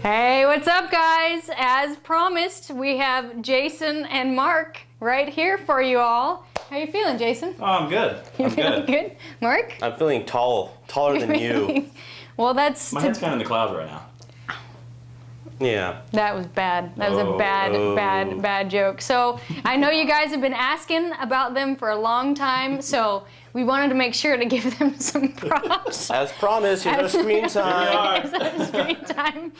Hey, what's up, guys? As promised, we have Jason and Mark right here for you all. How you feeling, Jason? Oh, I'm good. You feeling good? Mark? I'm feeling taller than you. Well, that's... My head's kind of in the clouds right now. Yeah. That was bad. That was a bad joke. So I know you guys have been asking about them for a long time, so we wanted to make sure to give them some props. As promised, here's our screen time. Here's our screen time.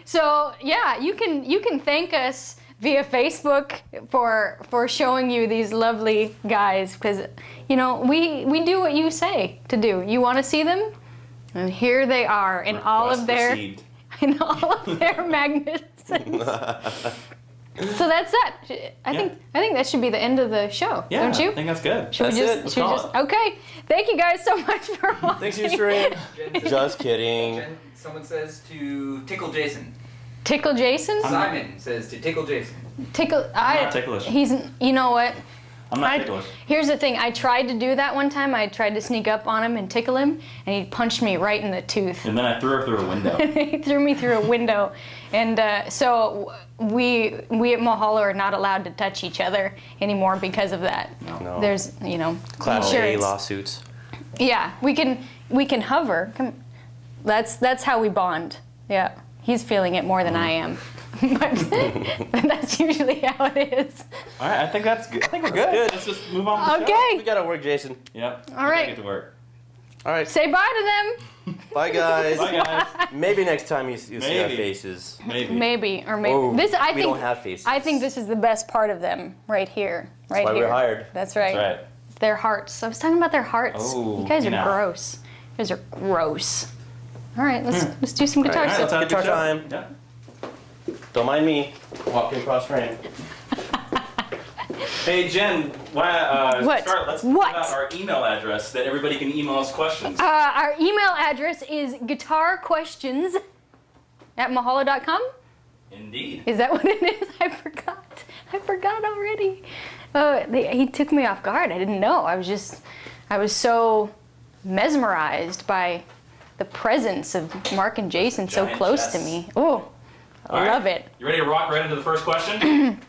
So yeah, you can thank us via Facebook for showing you these lovely guys, because you know we do what you say to do. You want to see them, and here they are in all of their magnificence. So that's that. I think that should be the end of the show, don't you? I think that's good. Should we just okay. Thank you guys so much for watching. Thanks, Ustream. Just kidding. Jen, someone says to tickle Jason. Tickle Jason? Simon says to tickle Jason. Tickle. I'm not ticklish. You know what? I'm not ticklish. Here's the thing. I tried to do that one time. I tried to sneak up on him and tickle him, and he punched me right in the tooth. And then I threw her through a window. He threw me through a window, and so we at Mahalo are not allowed to touch each other anymore because of that. No. There's Class A insurance. lawsuits. Yeah, we can hover. That's how we bond. Yeah, he's feeling it more than I am. But that's usually how it is. All right, I think that's good. I think we're good. Let's just move on with the show. Okay. We gotta work, Jason. Yep. All right. Get to work. All right. Say bye to them. Bye, guys. Bye, guys. Maybe next time you see our faces. Maybe. Or maybe. Oh, we don't have faces. I think this is the best part of them right here. Right That's why here. we're hired. That's right. That's right. Their hearts. I was talking about their hearts. Oh, you guys are you know. gross. You guys are gross. All right, let's do some guitar All right, stuff. let's have a Guitar good show. time. Yeah. Don't mind me walking across frame. Hey, Jen, What? let's talk What? about our email address that everybody can email us questions. Our email address is guitarquestions@mahalo.com. Indeed. Is that what it is? I forgot already. He took me off guard. I didn't know. I was so mesmerized by the presence of Mark and Jason so Giant close to chest. me. Oh, I love it. You ready to rock right into the first question?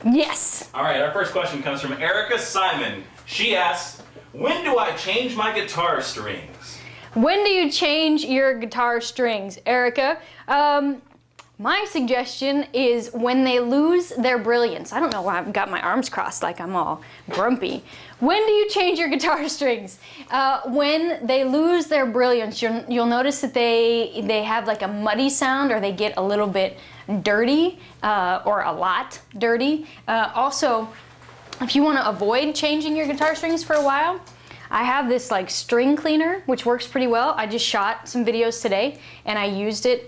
Yes. All right, our first question comes from Erica Simon. She asks, when do I change my guitar strings? When do you change your guitar strings, Erica? My suggestion is when they lose their brilliance. I don't know why I've got my arms crossed like I'm all grumpy. When do you change your guitar strings? When they lose their brilliance, you'll notice that they have like a muddy sound, or they get a little bit dirty, or a lot dirty. Also, if you want to avoid changing your guitar strings for a while, I have this like string cleaner, which works pretty well. I just shot some videos today, and I used it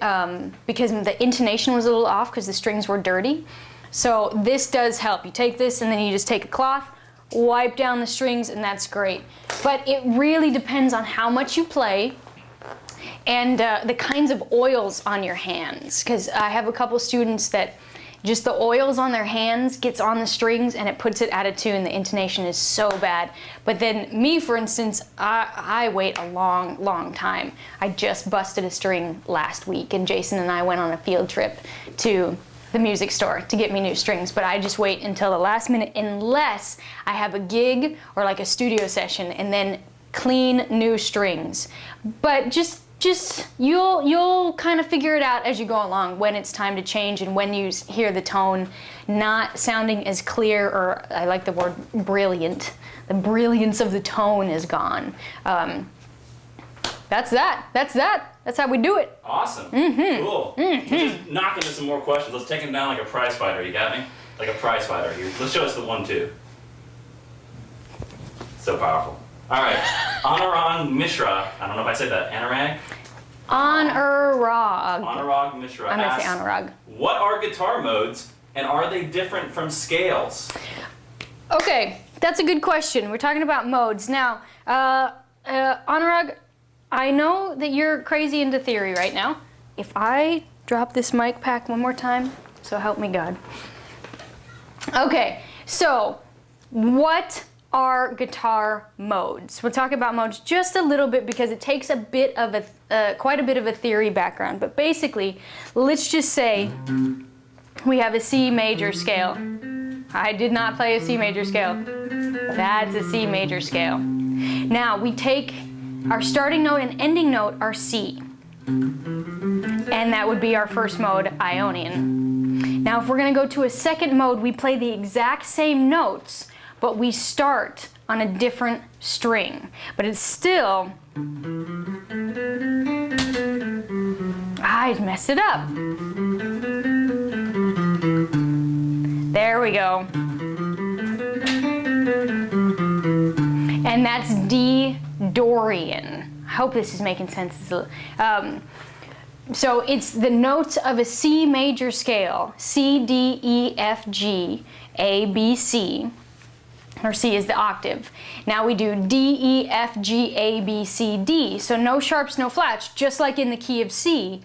because the intonation was a little off because the strings were dirty. So this does help. You take this and then you just take a cloth, wipe down the strings, and that's great. But it really depends on how much you play and the kinds of oils on your hands. Because I have a couple students that just the oils on their hands gets on the strings and it puts it out of tune. The intonation is so bad. But then me, for instance, I wait a long time. I just busted a string last week, and Jason and I went on a field trip to the music store to get me new strings, but I just wait until the last minute unless I have a gig or like a studio session, and then clean new strings. But just you'll kind of figure it out as you go along when it's time to change, and when you hear the tone not sounding as clear, or I like the word brilliant. The brilliance of the tone is gone. That's that. That's how we do it. Awesome. Cool. Let's just knock into some more questions. Let's take them down like a prize fighter. You got me? Like a prize fighter here. Let's show us the 1-2. So powerful. All right. Anurag Mishra. I don't know if I said that. Anurag? Anurag Mishra I'm going to say asks, Anurag. what are guitar modes, and are they different from scales? Okay, that's a good question. We're talking about modes. Now, Anurag, I know that you're crazy into theory right now. If I drop this mic pack one more time, so help me God. Okay, so what are guitar modes? We'll talk about modes just a little bit because it takes a bit of quite a bit of a theory background, but basically, let's just say we have a C major scale. I did not play a C major scale. That's a C major scale. Now we take our starting note and ending note are C. And that would be our first mode, Ionian. Now if we're gonna go to a second mode, we play the exact same notes, but we start on a different string. But it's still, I messed it up. There we go. And that's D Dorian. I hope this is making sense. So it's the notes of a C major scale, C, D, E, F, G, A, B, C, or C is the octave. Now we do D, E, F, G, A, B, C, D. So no sharps, no flats, just like in the key of C.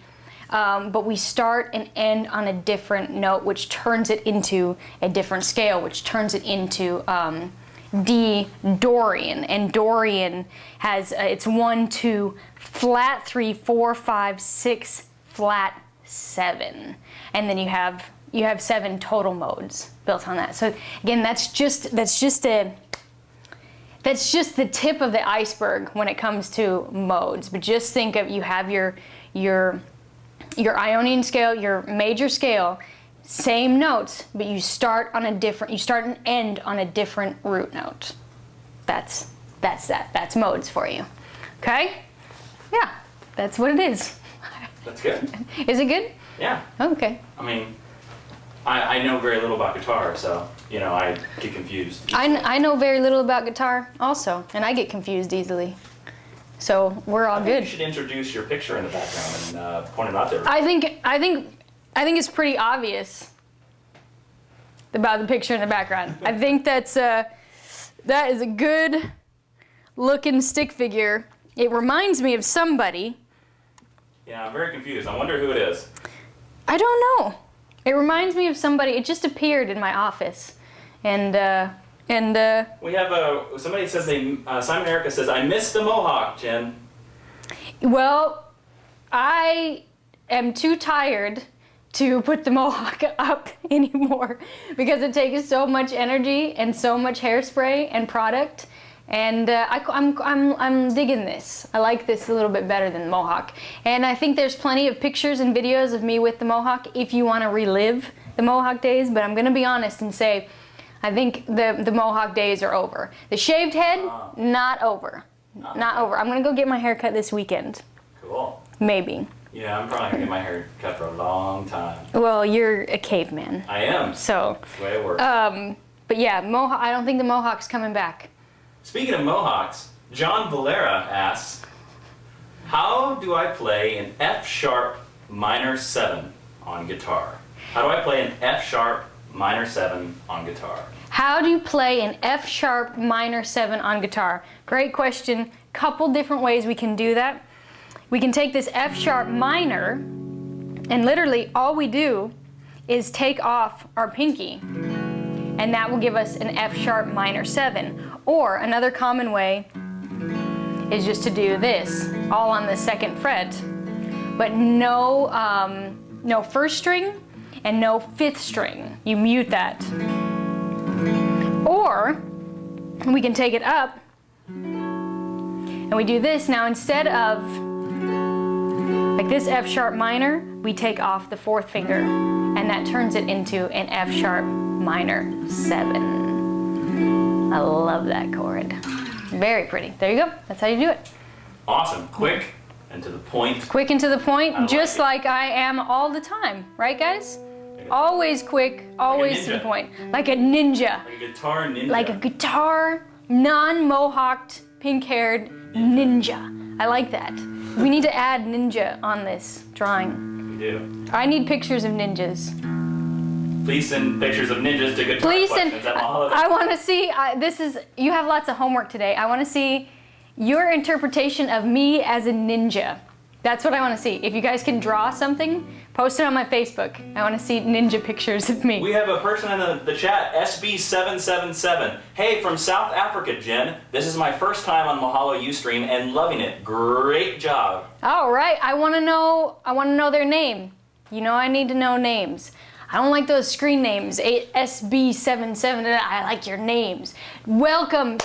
But we start and end on a different note, which turns it into a different scale, which turns it into D Dorian. And Dorian has, it's 1, 2, flat 3, 4, 5, 6, flat 7. And then you have 7 total modes built on that. So again, that's just the tip of the iceberg when it comes to modes. But just think of, you have your Ionian scale, your major scale, same notes, but you start and end on a different root note. That's modes for you. Okay? Yeah, that's what it is. That's good. Is it good? Yeah. Okay. I mean, I know very little about guitar, so, I get confused. I know very little about guitar also, and I get confused easily. So we're all good. You should introduce your picture in the background and point it out there. I think it's pretty obvious about the picture in the background. I think that is a good looking stick figure. It reminds me of somebody. Yeah, I'm very confused. I wonder who it is. I don't know. It reminds me of somebody. It just appeared in my office, and we have somebody says Simon Erica says, I miss the mohawk, Jen. Well, I am too tired to put the mohawk up anymore because it takes so much energy and so much hairspray and product, and I'm digging this. I like this a little bit better than the mohawk, and I think there's plenty of pictures and videos of me with the mohawk if you want to relive the mohawk days. But I'm gonna be honest and say, I think the mohawk days are over. The shaved head, not over. Not over. I'm gonna go get my hair cut this weekend. Cool. Maybe. Yeah, I'm probably gonna get my hair cut for a long time. Well, you're a caveman. I am. So. That's the way it works. But yeah, I don't think the mohawk's coming back. Speaking of mohawks, John Valera asks, how do I play an F sharp minor 7 on guitar? How do I play an F sharp minor 7 on guitar? How do you play an F sharp minor 7 on guitar? Great question. Couple different ways we can do that. We can take this F sharp minor, and literally all we do is take off our pinky, and that will give us an F sharp minor 7. Or another common way is just to do this, all on the 2nd fret, but no first string and no 5th string. You mute that. Or we can take it up and we do this. Now instead of like this F sharp minor, we take off the 4th finger, and that turns it into an F sharp minor 7. I love that chord. Very pretty. There you go. That's how you do it. Awesome. Quick and to the point. Quick and to the point, just like like I am all the time. Right, guys? Always quick, always to the point. Like a ninja. Like a guitar ninja. Like a guitar, non-mohawked, pink-haired ninja. I like that. We need to add ninja on this drawing. We do. I need pictures of ninjas. Please send pictures of ninjas to guitar Please send. questions at Mahalo. I want to see. You have lots of homework today. I want to see your interpretation of me as a ninja. That's what I want to see. If you guys can draw something, post it on my Facebook. I want to see ninja pictures of me. We have a person in the chat, SB777. Hey, from South Africa, Jen. This is my first time on Mahalo Ustream and loving it. Great job. All right, I want to know their name. You know I need to know names. I don't like those screen names. SB77. I like your names. Welcome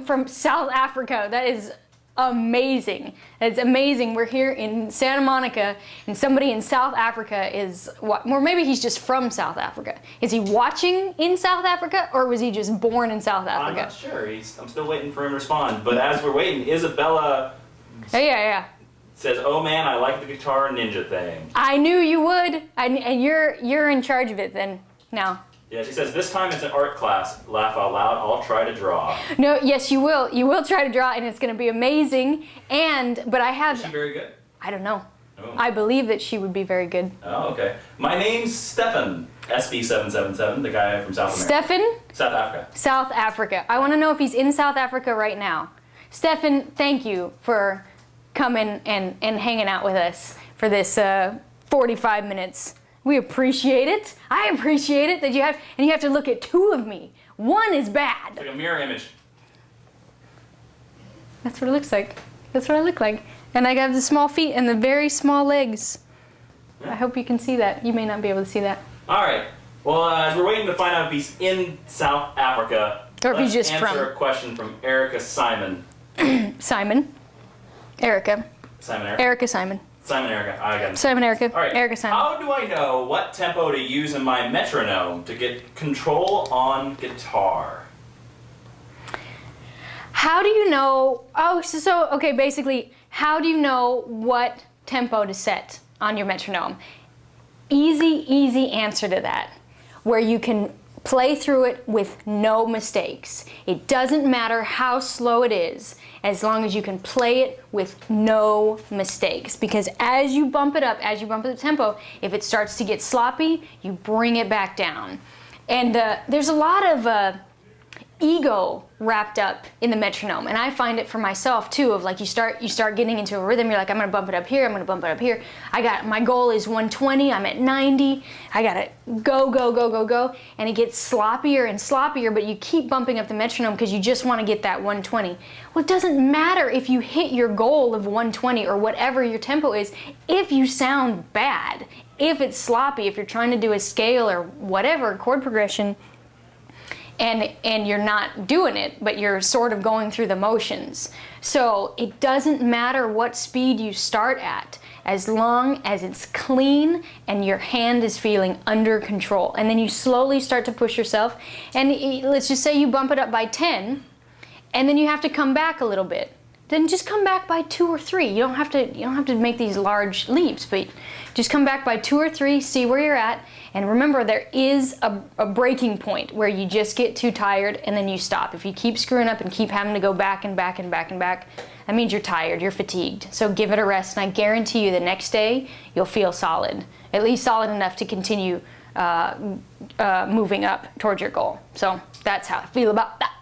from South Africa. That is amazing. It's amazing. We're here in Santa Monica, and somebody in South Africa is, or maybe he's just from South Africa. Is he watching in South Africa, or was he just born in South Africa? I'm not sure. I'm still waiting for him to respond. But as we're waiting, Isabella says, "Oh man, I like the guitar ninja thing." I knew you would. And you're in charge of it then now. Yeah, she says, "This time it's an art class. Laugh out loud. I'll try to draw." No, yes, you will. You will try to draw, and it's going to be amazing. But I have. Is she very good? I don't know. Oh. I believe that she would be very good. Oh, okay. My name's Stefan, SB777, the guy from South America. Stefan? South Africa. South Africa. I want to know if he's in South Africa right now. Stefan, thank you for coming and hanging out with us for this 45 minutes. We appreciate it. I appreciate it that you have to look at two of me. One is bad. It's like a mirror image. That's what it looks like. That's what I look like. And I got the small feet and the very small legs. Yeah. I hope you can see that. You may not be able to see that. All right. Well, as we're waiting to find out if he's in South Africa, Or if he's just answer from. a question from Erica Simon. Simon. Erica. Simon Erica. Erica Simon. Simon Erica. I got it. Simon Erica. All right. Erica Simon. How do I know what tempo to use in my metronome to get control on guitar? How do you know? Okay, basically, how do you know what tempo to set on your metronome? Easy answer to that, where you can play through it with no mistakes. It doesn't matter how slow it is, as long as you can play it with no mistakes. Because as you bump it up the tempo, if it starts to get sloppy, you bring it back down. And there's a lot of ego wrapped up in the metronome, and I find it for myself too, of like you start getting into a rhythm, you're like, I'm gonna bump it up here, I'm gonna bump it up here. My goal is 120, I'm at 90, I gotta go, and it gets sloppier and sloppier, but you keep bumping up the metronome because you just want to get that 120. Well, it doesn't matter if you hit your goal of 120 or whatever your tempo is, if you sound bad, if it's sloppy, if you're trying to do a scale or whatever, chord progression, and you're not doing it, but you're sort of going through the motions. So it doesn't matter what speed you start at, as long as it's clean and your hand is feeling under control. And then you slowly start to push yourself, and let's just say you bump it up by 10, and then you have to come back a little bit. Then just come back by 2 or 3. You don't have to make these large leaps, but just come back by 2 or 3, see where you're at, and remember there is a breaking point where you just get too tired and then you stop. If you keep screwing up and keep having to go back and back and back and back, that means you're tired, you're fatigued. So give it a rest, and I guarantee you the next day you'll feel solid, at least solid enough to continue moving up towards your goal. So that's how I feel about that.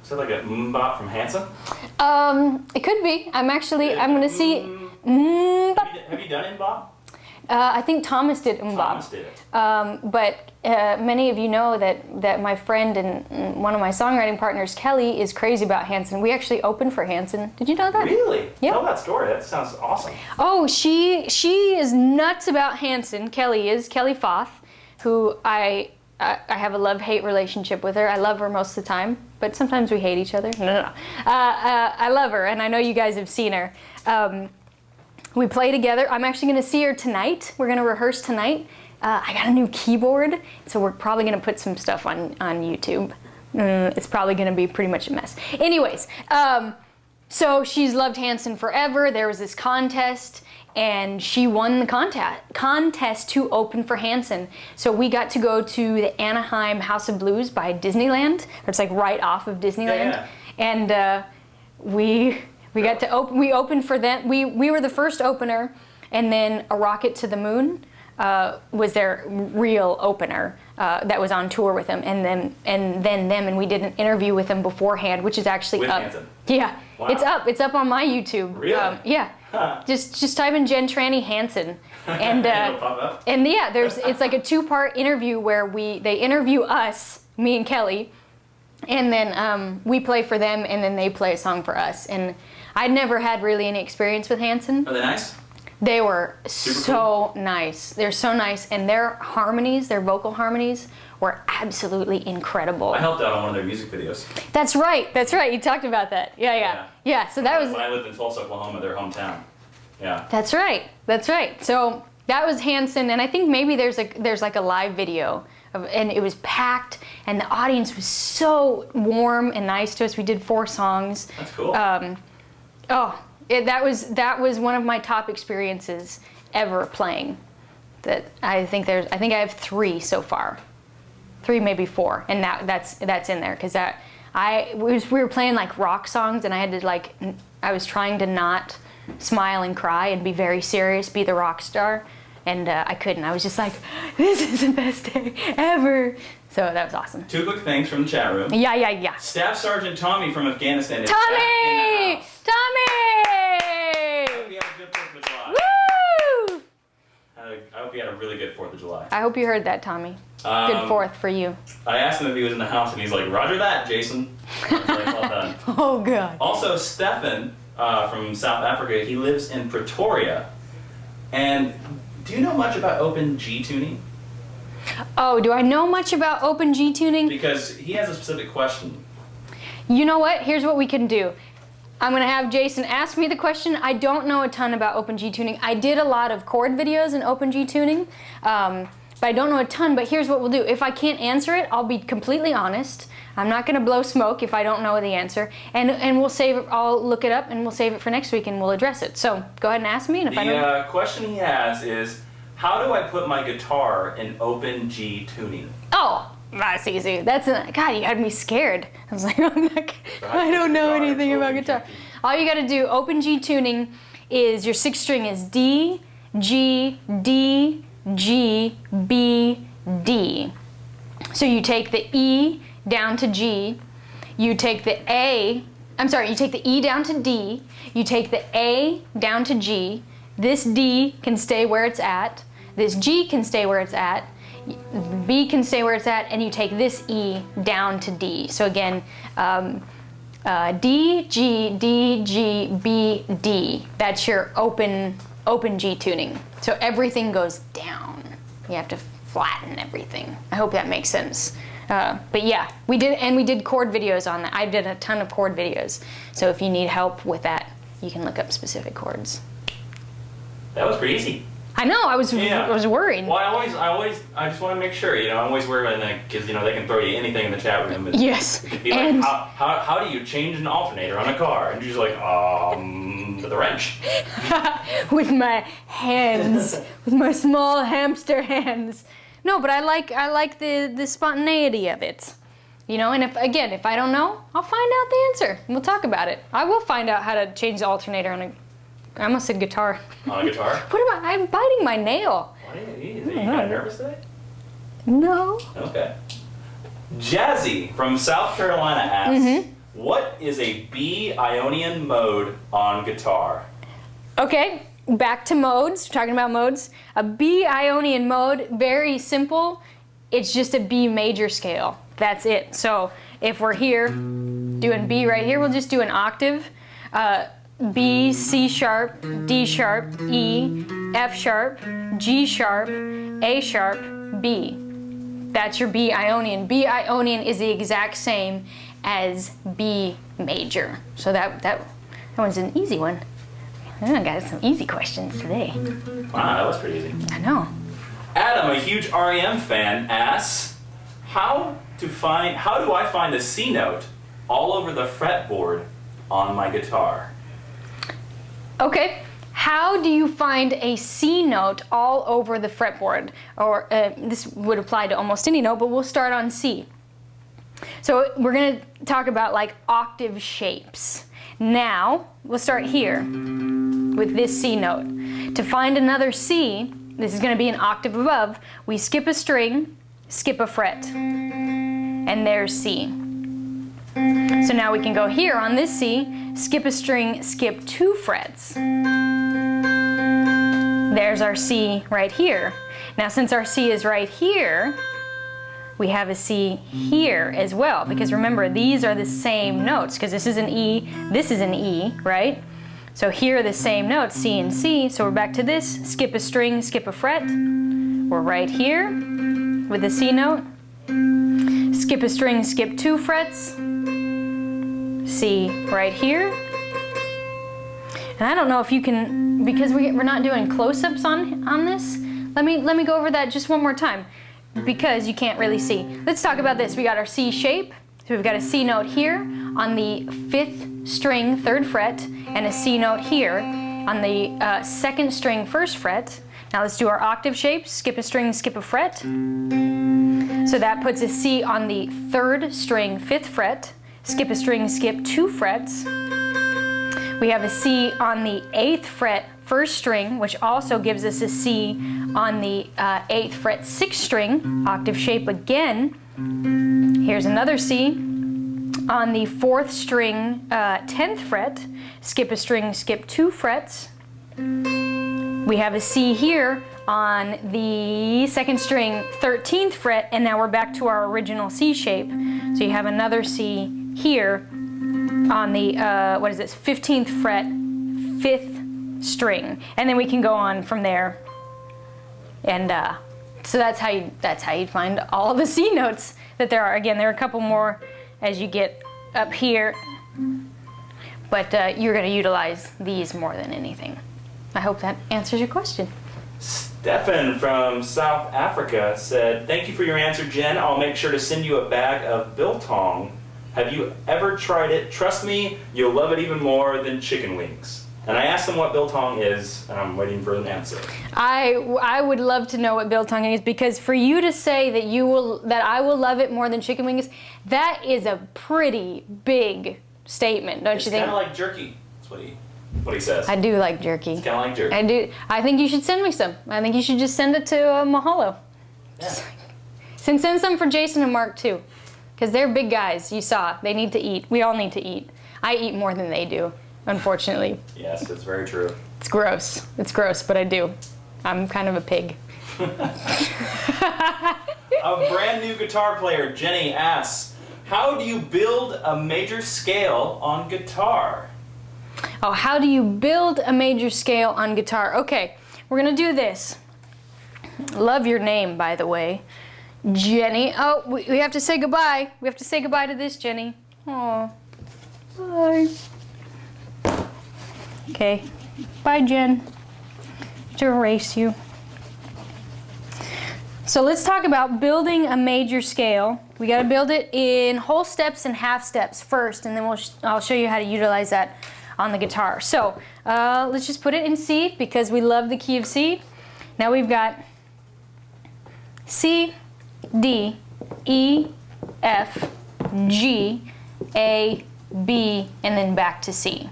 Is that like a mbop from Hanson? It could be. I'm gonna see. Have you done mbop? I think Thomas did Mbop. Thomas did it. But many of you know that my friend and one of my songwriting partners, Kelly, is crazy about Hanson. We actually opened for Hanson. Did you know that? Really? Yeah. Tell that story. That sounds awesome. Oh, she is nuts about Hanson. Kelly Foth, who I have a love-hate relationship with her. I love her most of the time, but sometimes we hate each other. No. I love her, and I know you guys have seen her. We play together. I'm actually going to see her tonight. We're going to rehearse tonight. I got a new keyboard, so we're probably going to put some stuff on YouTube. It's probably going to be pretty much a mess. Anyways, so she's loved Hanson forever. There was this contest, and she won the contest to open for Hanson. So we got to go to the Anaheim House of Blues by Disneyland. It's like right off of Disneyland. Yeah. And we got to open. We opened for them. We were the first opener, and then A Rocket to the Moon was their real opener that was on tour with them, and then them. And we did an interview with them beforehand, which is actually with up. Hanson. Yeah, Wow. It's up on my YouTube. Really? Yeah. Huh. Just type in Jen Trani Hanson, and It'll pop up. and yeah, it's like a 2-part interview where they interview us, me and Kelly, and then we play for them, and then they play a song for us. And I'd never had really any experience with Hanson. Are they nice? They were Super so nice. They're so nice, and their harmonies, their vocal harmonies, were absolutely incredible. I helped out on one of their music videos. That's right. That's right. You talked about that. Yeah. So that was. When I lived in Tulsa, Oklahoma, their hometown. Yeah. That's right. That's right. So that was Hanson, and I think maybe there's like a live video, and it was packed, and the audience was so warm and nice to us. We did 4 songs. That's cool. That was one of my top experiences ever playing. That I think I have 3 so far, 3 maybe 4, and that's in there because we were playing like rock songs, and I had to I was trying to not smile and cry and be very serious, be the rock star, and I couldn't. I was just like, this is the best day ever. So that was awesome. 2 quick things from the chat room. Yeah. Staff Sergeant Tommy from Afghanistan is back in the house. Tommy! Hope you had a good 4th of July. Woo! I hope you had a really good 4th of July. I hope you heard that, Tommy. Good 4th for you. I asked him if he was in the house, and he's like, Roger that, Jason. I was like, well done. Oh, God. Also, Stefan from South Africa, he lives in Pretoria. And do you know much about open G tuning? Oh, do I know much about open G tuning? Because he has a specific question. You know what? Here's what we can do. I'm going to have Jason ask me the question. I don't know a ton about open G tuning. I did a lot of chord videos in open G tuning, but I don't know a ton. But here's what we'll do. If I can't answer it, I'll be completely honest. I'm not going to blow smoke if I don't know the answer. And we'll save it. I'll look it up, and we'll save it for next week, and we'll address it. So go ahead and ask me. And if I don't... The question he has is, how do I put my guitar in open G tuning? Oh, that's easy. God, you had me scared. I was like, I don't know anything about guitar. All you got to do, open G tuning, is your 6th string is D, G, D, G, B, D. So you take the E down to G, you take the you take the E down to D, you take the A down to G, this D can stay where it's at, this G can stay where it's at, B can stay where it's at, and you take this E down to D. So again, D, G, D, G, B, D. That's your open G tuning. So everything goes down. You have to flatten everything. I hope that makes sense. But yeah, we did chord videos on that. I did a ton of chord videos. So if you need help with that, you can look up specific chords. That was pretty easy. I know. I was worried. Well, I just want to make sure. I'm always worried because they can throw you anything in the chat room. And Yes. It could be like, how do you change an alternator on a car? And you're just like, with a wrench. With my hands, with my small hamster hands. No, but I like the spontaneity of it. And if I don't know, I'll find out the answer. We'll talk about it. I will find out how to change the alternator on I almost said guitar. On a guitar? I'm biting my nail. What are you kind of nervous today? No. Okay. Jazzy from South Carolina asks, what is a B Ionian mode on guitar? Okay, back to modes. We're talking about modes. A B Ionian mode, very simple. It's just a B major scale. That's it. So if we're here doing B right here, we'll just do an octave. B, C sharp, D sharp, E, F sharp, G sharp, A sharp, B. That's your B Ionian. B Ionian is the exact same as B major. So that one's an easy one. I got some easy questions today. Wow, that was pretty easy. I know. Adam, a huge REM fan, asks, how do I find a C note all over the fretboard on my guitar? Okay, how do you find a C note all over the fretboard? Or this would apply to almost any note, but we'll start on C. So we're going to talk about like octave shapes. Now, we'll start here with this C note. To find another C, this is going to be an octave above, we skip a string, skip a fret, and there's C. So now we can go here on this C, skip a string, skip 2 frets. There's our C right here. Now since our C is right here, we have a C here as well, because remember, these are the same notes, because this is an E, this is an E, right? So here are the same notes, C and C, so we're back to this, skip a string, skip a fret. We're right here with the C note. Skip a string, skip 2 frets. C right here. And I don't know if you can, because we're not doing close-ups on this, let me go over that just one more time, because you can't really see. Let's talk about this. We got our C shape. So we've got a C note here on the 5th string, 3rd fret, and a C note here on the 2nd string, 1st fret. Now let's do our octave shape. Skip a string, skip a fret. So that puts a C on the 3rd string, 5th fret. Skip a string, skip 2 frets. We have a C on the 8th fret, 1st string, which also gives us a C on the 8th fret, 6th string, octave shape again. Here's another C on the 4th string, 10th fret. Skip a string, skip 2 frets. We have a C here on the 2nd string, 13th fret, and now we're back to our original C shape. So you have another C here on the, 15th fret, 5th string. And then we can go on from there. And so that's how you find all the C notes that there are. Again, there are a couple more as you get up here, but you're going to utilize these more than anything. I hope that answers your question. Stefan from South Africa said, "Thank you for your answer, Jen. I'll make sure to send you a bag of biltong. Have you ever tried it? Trust me, you'll love it even more than chicken wings." And I asked them what biltong is, and I'm waiting for an answer. I would love to know what biltong is, because for you to say that I will love it more than chicken wings, that is a pretty big statement, don't you think? It's kind of like jerky. That's what he says. I do like jerky. It's kind of like jerky. I do. I think you should send me some. I think you should just send it to Mahalo. Yeah. Send some for Jason and Mark too, because they're big guys. You saw. They need to eat. We all need to eat. I eat more than they do, unfortunately. Yes, that's very true. It's gross. It's gross, but I do. I'm kind of a pig. A brand new guitar player, Jenny, asks, "How do you build a major scale on guitar?" Oh, how do you build a major scale on guitar? Okay, we're gonna do this. Love your name, by the way. Jenny. Oh, we have to say goodbye. We have to say goodbye to this, Jenny. Oh, bye. Okay, bye, Jen. To erase you. So let's talk about building a major scale. We gotta build it in whole steps and half steps first, and then I'll show you how to utilize that on the guitar. So let's just put it in C, because we love the key of C. Now we've got C, D, E, F, G, A, B, and then back to C.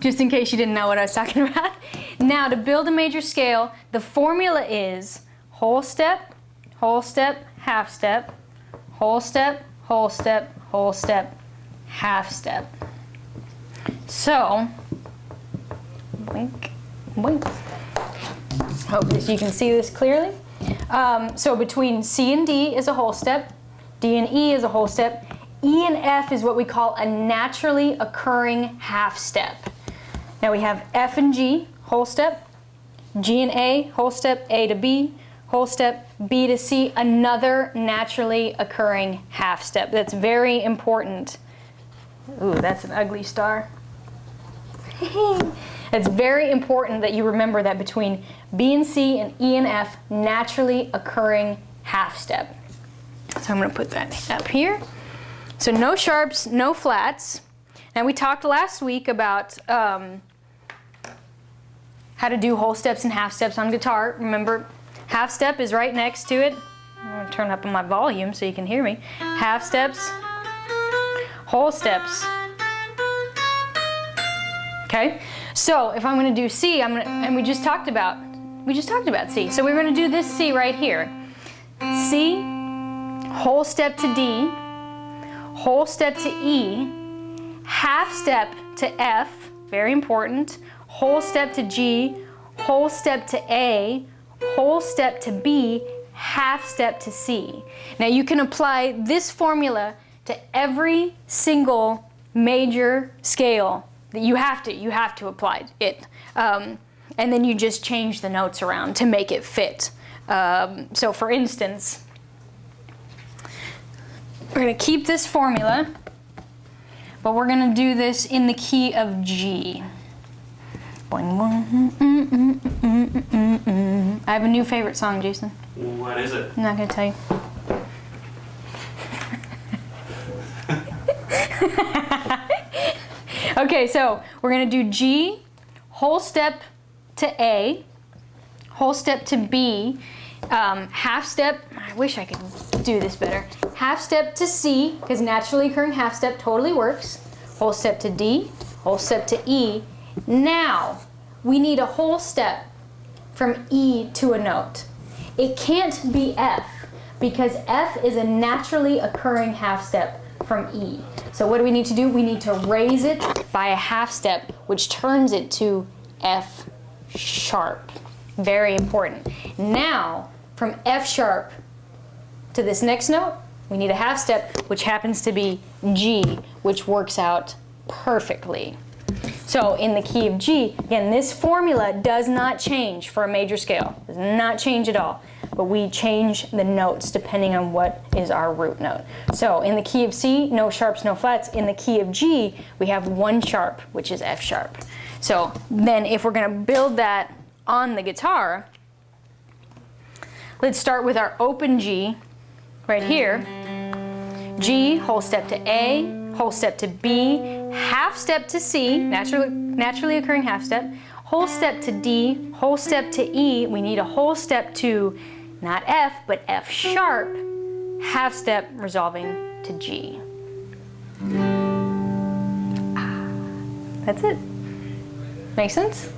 Just in case you didn't know what I was talking about. Now to build a major scale, the formula is whole step, half step, whole step, whole step, whole step, half step. So, blink, blink. Hope that you can see this clearly. So between C and D is a whole step, D and E is a whole step, E and F is what we call a naturally occurring half step. Now we have F and G, whole step, G and A, whole step, A to B, whole step, B to C, another naturally occurring half step. That's very important. Ooh, that's an ugly star. It's very important that you remember that between B and C and E and F, naturally occurring half step. So I'm going to put that up here. So no sharps, no flats. Now we talked last week about how to do whole steps and half steps on guitar. Remember, half step is right next to it. I'm going to turn up on my volume so you can hear me. Half steps, whole steps. Okay, so if I'm going to do C, and we just talked about C. So we're going to do this C right here. C, whole step to D, whole step to E, half step to F, very important, whole step to G, whole step to A, whole step to B, half step to C. Now you can apply this formula to every single major scale that you have to apply it. And then you just change the notes around to make it fit. So for instance, we're going to keep this formula, but we're going to do this in the key of G. I have a new favorite song, Jason. What is it? I'm not going to tell you. Okay, so we're going to do G, whole step to A, whole step to B, half step, I wish I could do this better, half step to C, because naturally occurring half step totally works, whole step to D, whole step to E. Now, we need a whole step from E to a note. It can't be F, because F is a naturally occurring half step from E. So what do we need to do? We need to raise it by a half step, which turns it to F sharp. Very important. Now, from F sharp to this next note, we need a half step, which happens to be G, which works out perfectly. So in the key of G, again, this formula does not change for a major scale. Does not change at all. But we change the notes depending on what is our root note. So in the key of C, no sharps, no flats. In the key of G, we have one sharp, which is F sharp. So then if we're going to build that on the guitar, let's start with our open G right here. G, whole step to A, whole step to B, half step to C, naturally occurring half step, whole step to D, whole step to E. We need a whole step to not F, but F sharp, half step resolving to G. That's it. Make sense?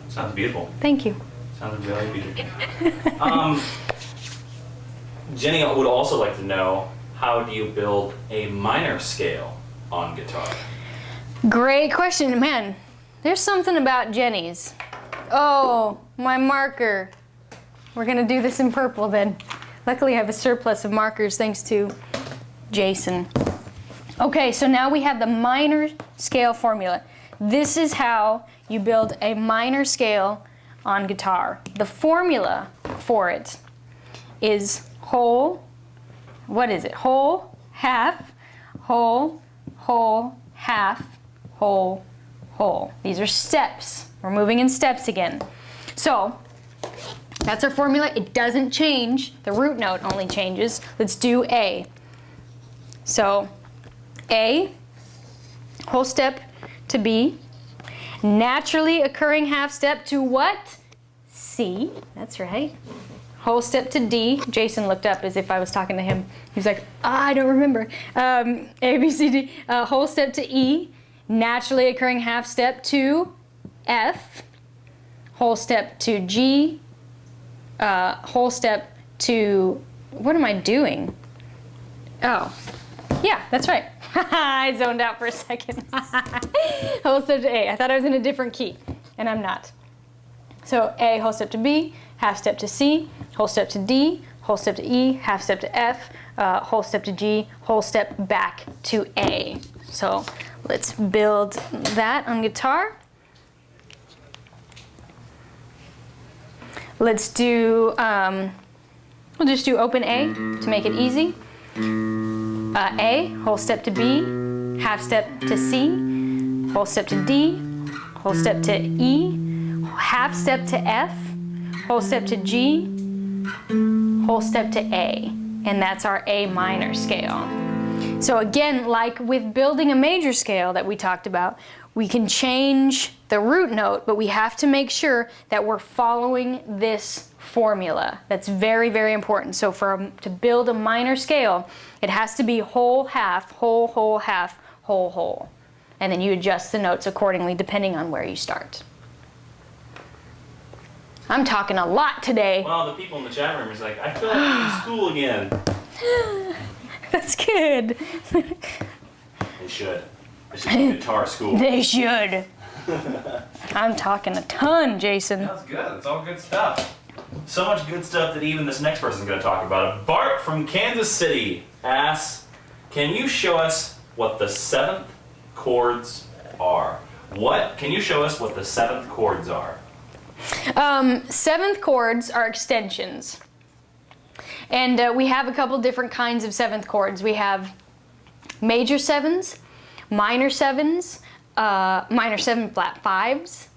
Sounds beautiful. Thank you. Sounds really beautiful. Jenny would also like to know, how do you build a minor scale on guitar? Great question. Man, there's something about Jenny's. Oh, my marker. We're gonna do this in purple then. Luckily I have a surplus of markers thanks to Jason. Okay, so now we have the minor scale formula. This is how you build a minor scale on guitar. The formula for it is whole, what is it? Whole, half, whole, whole, half, whole, whole. These are steps. We're moving in steps again. So that's our formula. It doesn't change. The root note only changes. Let's do A. So A, whole step to B, naturally occurring half step to what? C. That's right. Whole step to D. Jason looked up as if I was talking to him. He was like, I don't remember. A, B, C, D. Whole step to E, naturally occurring half step to F, whole step to G, whole step to, what am I doing? Oh, yeah, that's right. I zoned out for a second. Whole step to A. I thought I was in a different key, and I'm not. So A, whole step to B, half step to C, whole step to D, whole step to E, half step to F, whole step to G, whole step back to A. So let's build that on guitar. Let's do, we'll just do open A to make it easy. A, whole step to B, half step to C, whole step to D, whole step to E, half step to F, whole step to G, whole step to A. And that's our A minor scale. So again, like with building a major scale that we talked about, we can change the root note, but we have to make sure that we're following this formula. That's very, very important. So to build a minor scale, it has to be whole, half, whole, whole, half, whole, whole. And then you adjust the notes accordingly depending on where you start. I'm talking a lot today. Well, the people in the chat room is like, I feel like I'm in school again. That's good. should. They should be guitar school. They should. I'm talking a ton, Jason. That's good. That's all good stuff. So much good stuff that even this next person's going to talk about it. Bart from Kansas City asks, can you show us what the 7th chords are? Can you show us what the 7th chords are? 7th chords are extensions. And we have a couple different kinds of 7th chords. We have major 7s, minor 7s, minor 7 flat 5s,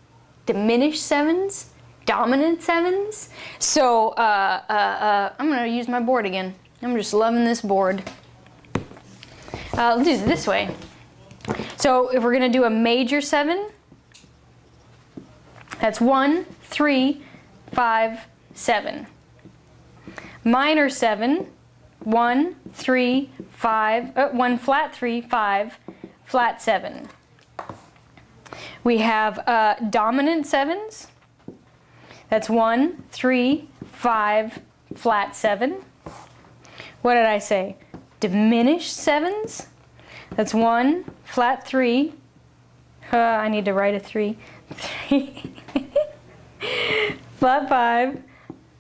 diminished 7s, dominant 7s. So I'm going to use my board again. I'm just loving this board. Let's do it this way. So if we're going to do a major 7, that's 1, 3, 5, 7. Minor 7, 1, 3, 5, 1 flat 3, 5, flat 7. We have dominant 7s. That's 1, 3, 5, flat 7. What did I say? Diminished 7s. That's 1, flat 3. I need to write a 3. 3. Flat 5,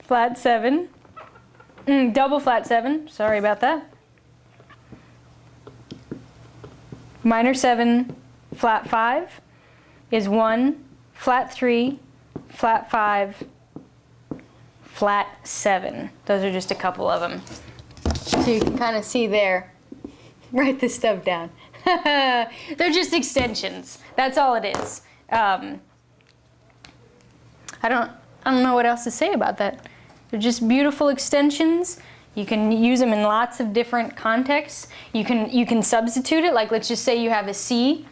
flat 7. Double flat 7. Sorry about that. Minor 7, flat 5 is 1, flat 3, flat 5, flat 7. Those are just a couple of them. So you can kind of see there. Write this stuff down. They're just extensions. That's all it is. I don't know what else to say about that. They're just beautiful extensions. You can use them in lots of different contexts. You can substitute it. Like, let's just say you have a C,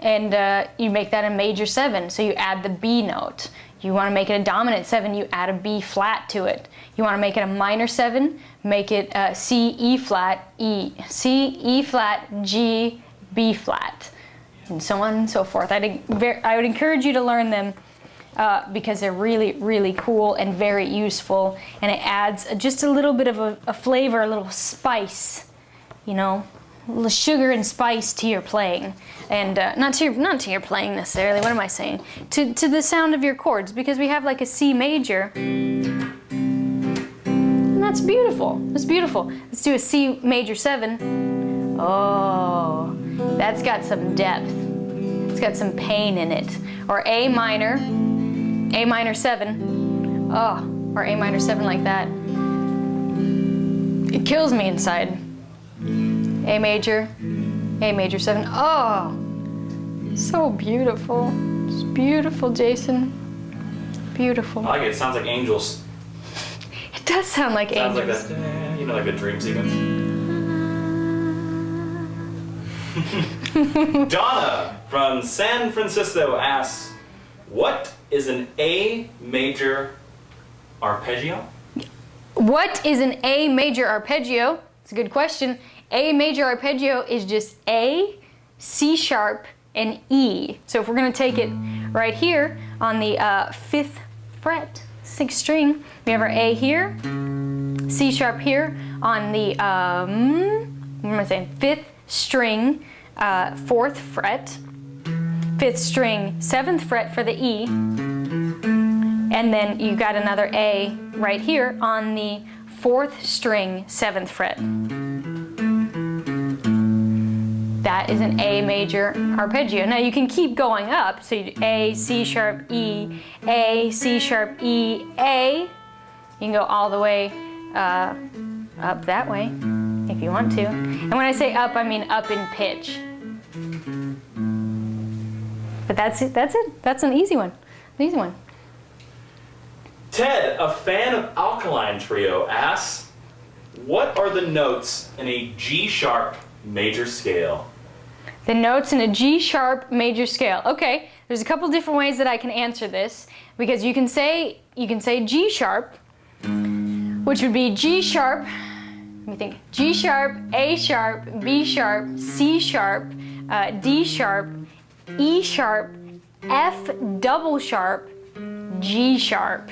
and you make that a major 7. So you add the B note. You want to make it a dominant 7, you add a B flat to it. You want to make it a minor 7, make it C, E flat, E. C, E flat, G, B flat, and so on and so forth. I would encourage you to learn them because they're really, really cool and very useful, and it adds just a little bit of a flavor, a little spice, you know, a little sugar and spice to your playing. And not to your playing necessarily, what am I saying? To the sound of your chords, because we have like a C major. And that's beautiful. That's beautiful. Let's do a C major 7. Oh, that's got some depth. It's got some pain in it. Or A minor 7. Oh, or A minor 7 like that. It kills me inside. A major 7. Oh, so beautiful. It's beautiful, Jason. Beautiful. I like it. It sounds like angels. It does sound like Sounds angels. like that, you know, like a dream sequence. Donna from San Francisco asks, what is an A major arpeggio? What is an A major arpeggio? It's a good question. A major arpeggio is just A, C sharp, and E. So if we're going to take it right here on the 5th fret, 6th string, we have our A here, C sharp here on the, what am I saying, 5th string, 4th fret, 5th string, 7th fret for the E, and then you got another A right here on the 4th string, 7th fret. That is an A major arpeggio. Now you can keep going up, so you do A, C sharp, E, A, C sharp, E, A. You can go all the way up that way if you want to. And when I say up, I mean up in pitch. But that's it. That's an easy one. An easy one. Ted, a fan of Alkaline Trio, asks, what are the notes in a G sharp major scale? The notes in a G sharp major scale. Okay, there's a couple different ways that I can answer this, because you can say G sharp, which would be G sharp. Let me think. G sharp, A sharp, B sharp, C sharp, D sharp, E sharp, F double sharp, G sharp.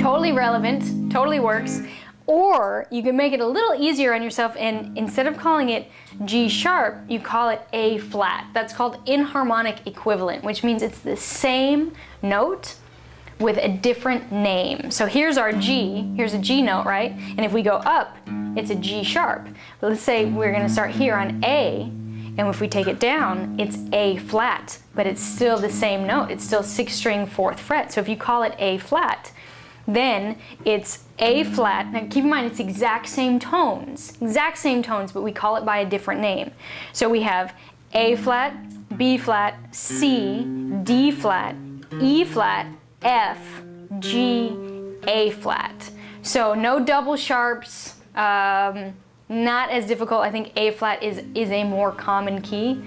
Totally relevant, totally works. Or you can make it a little easier on yourself, and instead of calling it G sharp, you call it A flat. That's called inharmonic equivalent, which means it's the same note with a different name. So here's our G, here's a G note, right? And if we go up, it's a G sharp. But let's say we're gonna start here on A, and if we take it down, it's A flat, but it's still the same note. It's still 6th string, 4th fret. So if you call it A flat, then it's A flat. Now keep in mind, it's exact same tones, but we call it by a different name. So we have A flat, B flat, C, D flat, E flat, F, G, A flat. So no double sharps, not as difficult. I think A flat is a more common key.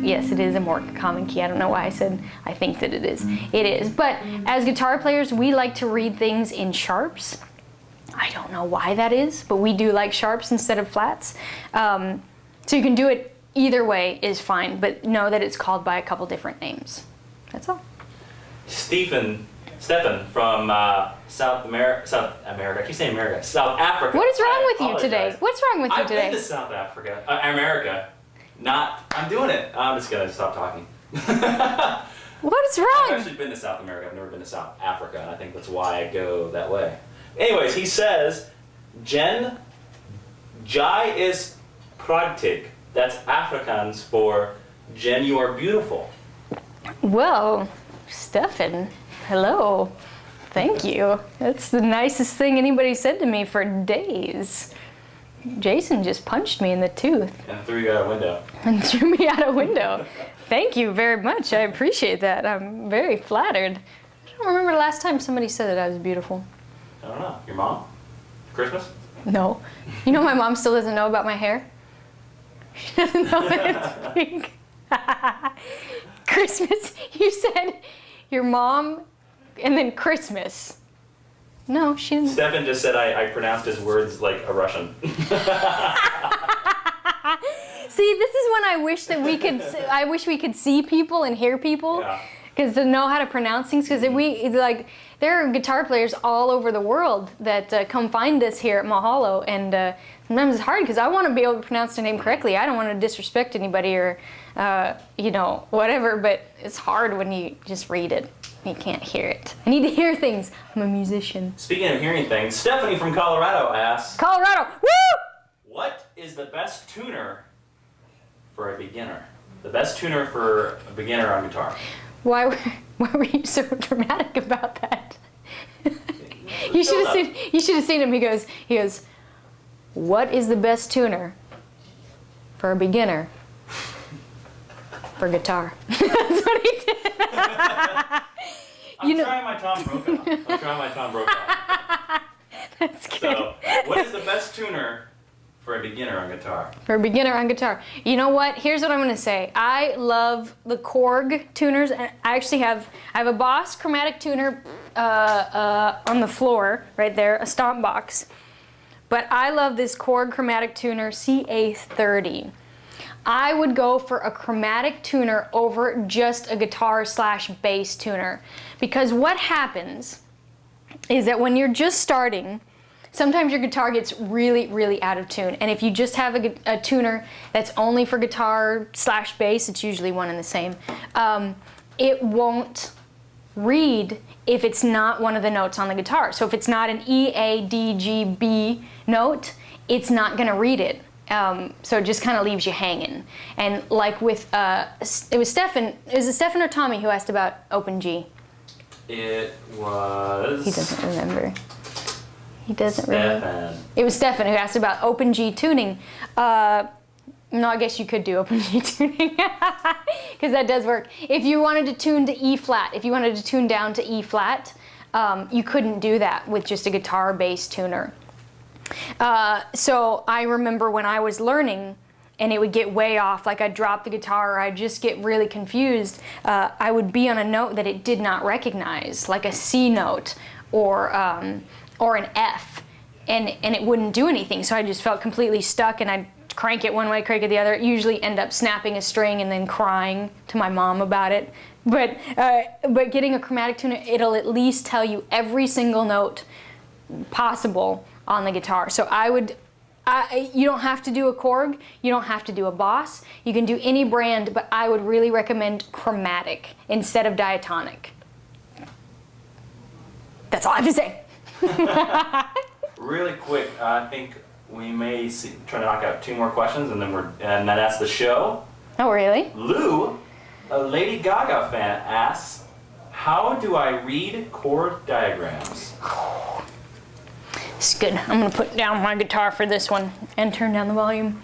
Yes, it is a more common key. I don't know why I said I think that it is. It is. But as guitar players, we like to read things in sharps. I don't know why that is, but we do like sharps instead of flats. So you can do it either way is fine, but know that it's called by a couple different names. That's all. Stephen from South America. I keep saying America. South Africa. What is wrong I with you today? apologize. What's wrong with you I've today? been to South Africa, America. I'm doing it. I'm just gonna stop talking. What is I've wrong? actually been to South America. I've never been to South Africa, and I think that's why I go that way. Anyways, he says, Jen, Jai is pragtig. That's Afrikaans for Jen, you are beautiful. Well, Stefan, hello. Thank you. That's the nicest thing anybody said to me for days. Jason just punched me in the tooth. And threw you out a window. And threw me out a window. Thank you very much. I appreciate that. I'm very flattered. I don't remember the last time somebody said that I was beautiful. I don't know. Your mom? Christmas? No. You know my mom still doesn't know about my hair? She doesn't know that it's pink. Christmas. You said your mom and then Christmas. No, she didn't. Stefan just said I pronounced his words like a Russian. See, this is when I wish that we could. I wish we could see people and hear people, because to know how to pronounce things. Because there are guitar players all over the world that come find us here at Mahalo, and sometimes it's hard because I want to be able to pronounce their name correctly. I don't want to disrespect anybody or whatever. But it's hard when you just read it. You can't hear it. I need to hear things. I'm a musician. Speaking of hearing things, Stephanie from Colorado asks, Colorado, woo! what is the best tuner for a beginner? The best tuner for a beginner on guitar. Why were you so dramatic about that? You should have seen him. He goes, what is the best tuner for a beginner for guitar? That's what he did. I'm trying my Tom Brokaw. That's good. So, what is the best tuner for a beginner on guitar? For a beginner on guitar. You know what? Here's what I'm going to say. I love the Korg tuners. And I have a Boss chromatic tuner on the floor right there, a stomp box. But I love this Korg chromatic tuner CA30. I would go for a chromatic tuner over just a guitar/bass tuner. Because what happens is that when you're just starting, sometimes your guitar gets really, really out of tune. And if you just have a tuner that's only for guitar/bass, it's usually one and the same, it won't read if it's not one of the notes on the guitar. So if it's not an E, A, D, G, B note, it's not gonna read it. So it just kind of leaves you hanging. And like with, it was Stefan or Tommy who asked about open G? It was... He doesn't remember. Stefan. It was Stefan who asked about open G tuning. No, I guess you could do open G tuning, because that does work. If you wanted to tune to E flat, if you wanted to tune down to E flat, you couldn't do that with just a guitar-bass tuner. So I remember when I was learning and it would get way off, like I'd drop the guitar or I'd just get really confused, I would be on a note that it did not recognize, like a C note or an F, and it wouldn't do anything. So I just felt completely stuck, and I'd crank it one way, crank it the other, usually end up snapping a string and then crying to my mom about it. But getting a chromatic tuner, it'll at least tell you every single note possible on the guitar. So you don't have to do a Korg, you don't have to do a Boss, you can do any brand, but I would really recommend chromatic instead of diatonic. That's all I have to say. Really quick, I think we may try to knock out 2 more questions, and then that's the show. Oh, really? Lou, a Lady Gaga fan, asks, how do I read chord diagrams? It's good. I'm gonna put down my guitar for this one and turn down the volume.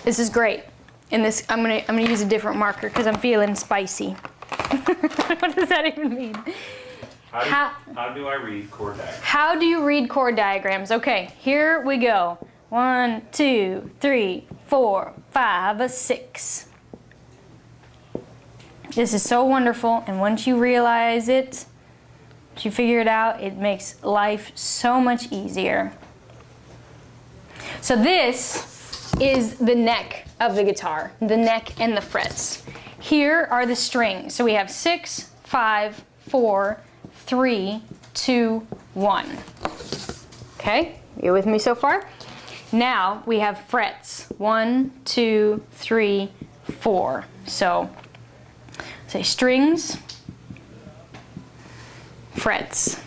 This is great. And this, I'm gonna use a different marker because I'm feeling spicy. What does that even mean? How do I read chord diagrams? How do you read chord diagrams? Okay, here we go. 1, 2, 3, 4, 5, 6. This is so wonderful, and once you realize it, once you figure it out, it makes life so much easier. So this is the neck of the guitar, the neck and the frets. Here are the strings. So we have 6, 5, 4, 3, 2, 1. Okay, you with me so far? Now we have frets. 1, 2, 3, 4. So say strings, frets.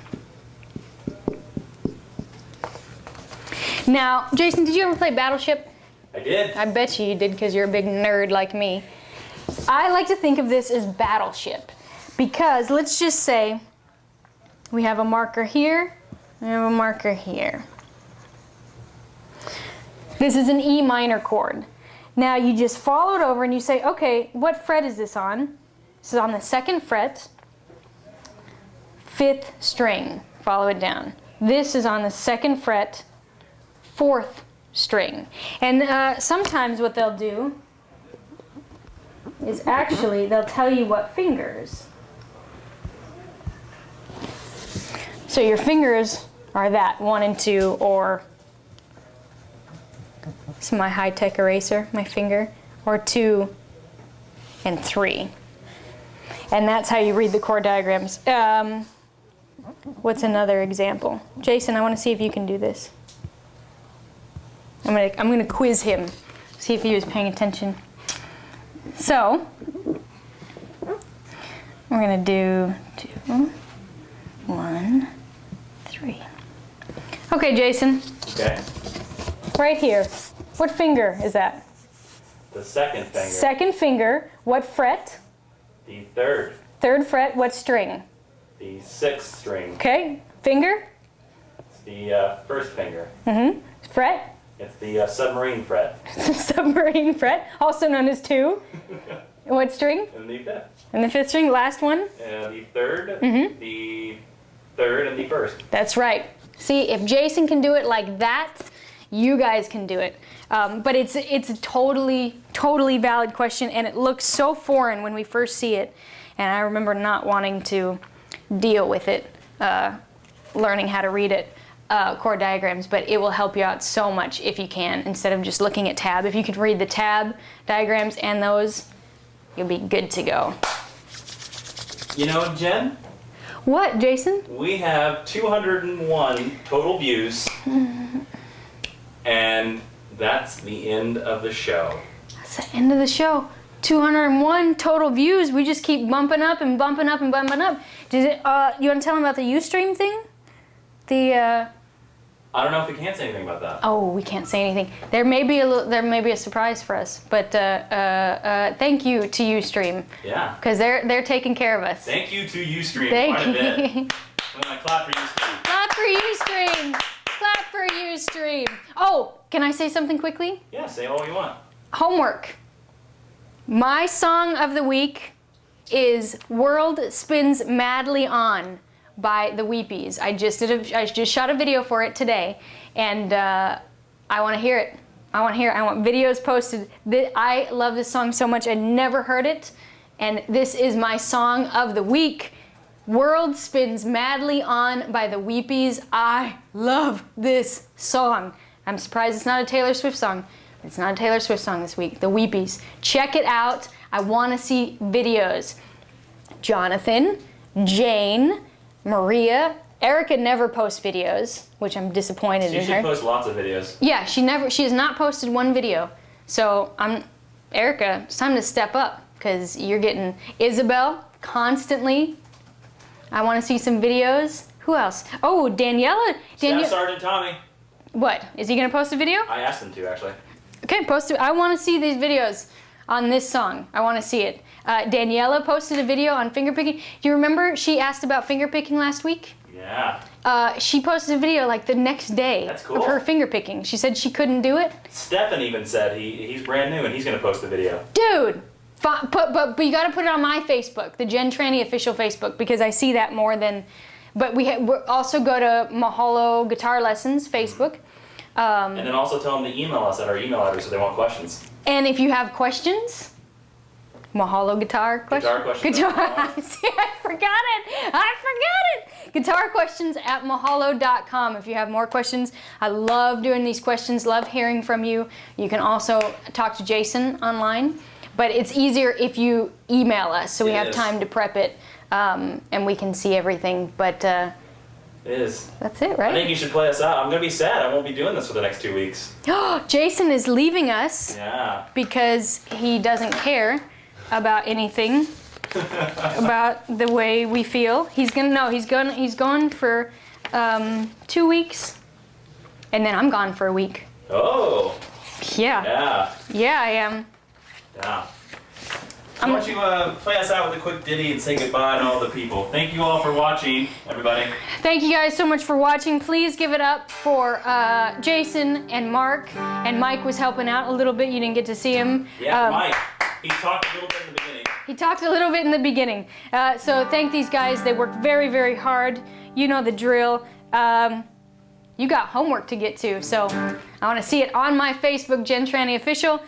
Now, Jason, did you ever play Battleship? I did. I bet you did because you're a big nerd like me. I like to think of this as Battleship because let's just say we have a marker here, we have a marker here. This is an E minor chord. Now you just follow it over and you say, okay, what fret is this on? This is on the 2nd fret, 5th string. Follow it down. This is on the 2nd fret, 4th string. And sometimes what they'll do is actually they'll tell you what fingers. So your fingers are that 1 and 2, or this is my high-tech eraser, my finger, or 2 and 3. And that's how you read the chord diagrams. What's another example? Jason, I want to see if you can do this. I'm gonna quiz him, see if he was paying attention. So we're gonna do 2, 1, 3. Okay, Jason. Okay. Right here. What finger is that? The 2nd finger. 2nd finger. What fret? The 3rd. 3rd fret. What string? The 6th string. Okay. Finger? It's the 1st finger. Mm-hmm. Fret? It's the submarine fret. Submarine fret, also known as 2. And what string? And the 5th. And the 5th string. Last one? The 3rd, Mm-hmm. the 3rd, and the 1st. That's right. See, if Jason can do it like that, you guys can do it. But it's a totally valid question, and it looks so foreign when we first see it. And I remember not wanting to deal with it, learning how to read it, chord diagrams, but it will help you out so much if you can, instead of just looking at tab. If you could read the tab diagrams and those, you'll be good to go. You know, Jen? What, Jason? We have 201 total views, and that's the end of the show. That's the end of the show. 201 total views. We just keep bumping up and bumping up and bumping up. You want to tell them about the Ustream thing? I don't know if we can say anything about that. Oh, we can't say anything. There may be a surprise for us, but thank you to Ustream. Yeah. Because they're taking care of us. Thank you to Ustream Thank quite a bit. you. I'm gonna clap for Ustream. Clap for Ustream. Clap for Ustream. Oh, can I say something quickly? Yeah, say all you want. Homework. My song of the week is "World Spins Madly On" by the Weepies. I just shot a video for it today, and I want to hear it. I want videos posted. I love this song so much. I never heard it, and this is my song of the week. "World Spins Madly On" by the Weepies. I love this song. I'm surprised it's not a Taylor Swift song. It's not a Taylor Swift song this week. The Weepies. Check it out. I want to see videos. Jonathan, Jane, Maria, Erica never posts videos, which I'm disappointed She in should her. post lots of videos. Yeah, she has not posted one video. So Erica, it's time to step up because you're getting Isabel constantly. I want to see some videos. Who else? Oh, Daniela. Staff Sergeant Tommy. What? Is he gonna post a video? I asked him to, actually. Okay, post it. I want to see these videos on this song. I want to see it. Daniela posted a video on fingerpicking. You remember she asked about fingerpicking last week? Yeah. She posted a video like the next day That's cool. of her fingerpicking. She said she couldn't do it. Stefan even said he's brand new and he's going to post the video. Dude, but you got to put it on my Facebook, the Jen Trani official Facebook, because I see that more than. But we also go to Mahalo Guitar Lessons Facebook. And then also tell them to email us at our email address if they want questions. And if you have questions, Mahalo Guitar questions. Guitar questions. See, I forgot it. Guitar questions at mahalo.com. If you have more questions, I love doing these questions. Love hearing from you. You can also talk to Jason online, but it's easier if you email us, so we have time to prep it, and we can see everything. But it is. That's it, right? I think you should play us out. I'm going to be sad. I won't be doing this for the next 2 weeks. Jason is leaving us because he doesn't care about anything about the way we feel. He's going for 2 weeks, and then I'm gone for a week. Oh. Yeah, I am. Yeah. So why don't you play us out with a quick ditty and say goodbye to all the people. Thank you all for watching, everybody. Thank you guys so much for watching. Please give it up for Jason and Mark. And Mike was helping out a little bit. You didn't get to see him. Yeah, Mike. He talked a little bit in the beginning. He talked a little bit in the beginning. So thank these guys. They worked very, very hard. You know the drill. You got homework to get to. So I want to see it on my Facebook, Jen Trani Official.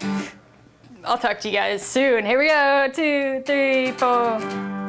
I'll talk to you guys soon. Here we go. 2, 3, 4.